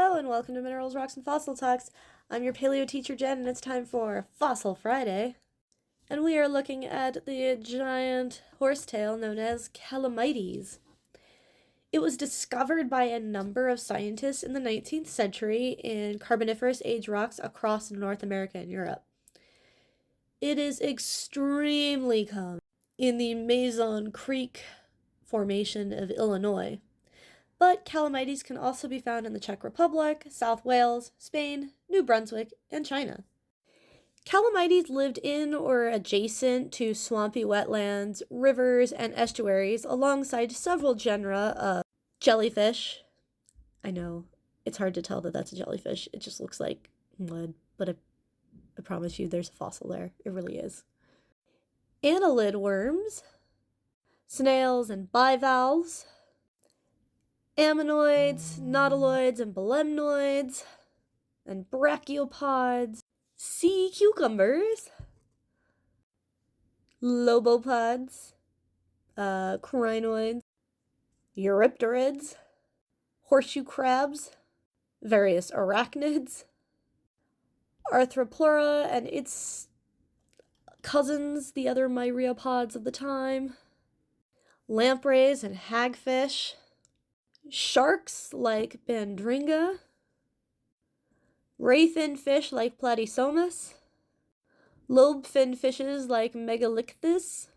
Hello and welcome to Minerals, Rocks, and Fossil Talks. I'm your paleo teacher Jen and it's time for Fossil Friday. And we are looking at the giant horsetail known as Calamites. It was discovered by a number of scientists in the 19th century in Carboniferous age rocks across North America and Europe. It is extremely common in the Mason Creek Formation of Illinois. But Calamites can also be found in the Czech Republic, South Wales, Spain, New Brunswick, and China. Calamites lived in or adjacent to swampy wetlands, rivers, and estuaries alongside several genera of jellyfish. I know, it's hard to tell that that's a jellyfish. It just looks like mud, but I promise you there's a fossil there. It really is. Annelid worms, snails and bivalves, ammonoids, nautiloids, and belemnoids, and brachiopods, sea cucumbers, lobopods, crinoids, eurypterids, horseshoe crabs, various arachnids, arthroplura and its cousins, the other myriapods of the time, lampreys and hagfish, sharks like Bandringa, ray-fin fish like Platysomus, lobe-fin fishes like Megalichthys,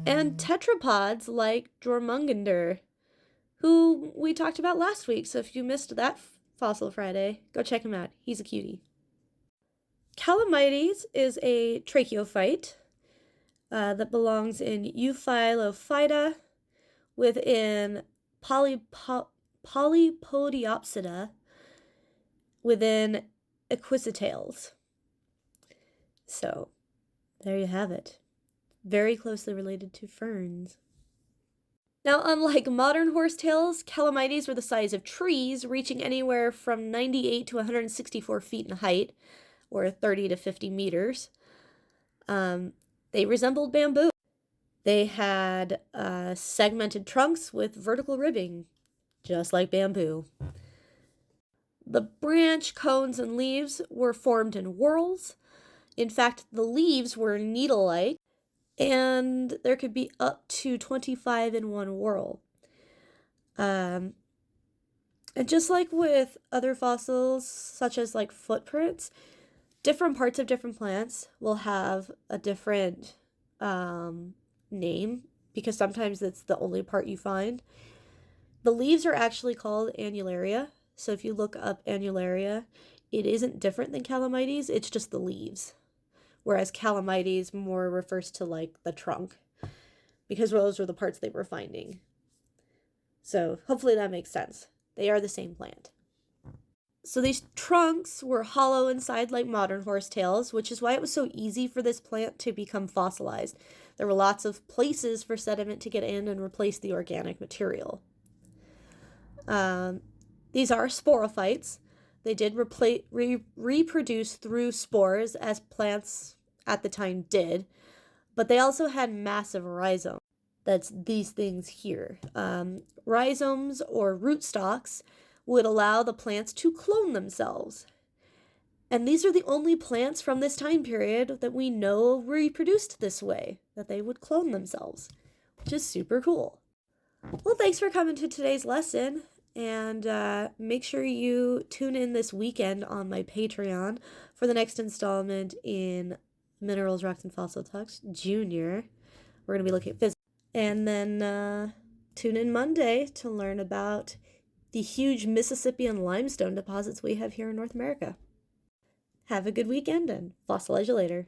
and tetrapods like Jormungandr, who we talked about last week, so if you missed that Fossil Friday, go check him out. He's a cutie. Calamites is a tracheophyte that belongs in Euphylophyta within Polypodiopsida within equisetails. So, there you have it. Very closely related to ferns. Now, unlike modern horsetails, Calamites were the size of trees, reaching anywhere from 98 to 164 feet in height, or 30 to 50 meters. They resembled bamboo. They had segmented trunks with vertical ribbing, just like bamboo. The branch, cones, and leaves were formed in whorls. In fact, the leaves were needle-like, and there could be up to 25 in one whorl. And just like with other fossils, such as like footprints, different parts of different plants will have a different name, because sometimes it's the only part you find. The leaves are actually called annularia, so if you look up annularia, it isn't different than Calamites, it's just the leaves. Whereas Calamites more refers to like the trunk, because those were the parts they were finding. So hopefully that makes sense. They are the same plant. So these trunks were hollow inside like modern horsetails, which is why it was so easy for this plant to become fossilized. There were lots of places for sediment to get in and replace the organic material. These are sporophytes. They did reproduce through spores, as plants at the time did, but they also had massive rhizomes. That's these things here. Rhizomes or rootstocks would allow the plants to clone themselves. And these are the only plants from this time period that we know reproduced this way, that they would clone themselves, which is super cool. Well, thanks for coming to today's lesson, and make sure you tune in this weekend on my Patreon for the next installment in Minerals, Rocks, and Fossil Talks Junior. We're going to be looking at physics. And then tune in Monday to learn about the huge Mississippian limestone deposits we have here in North America. Have a good weekend and fossilize you later.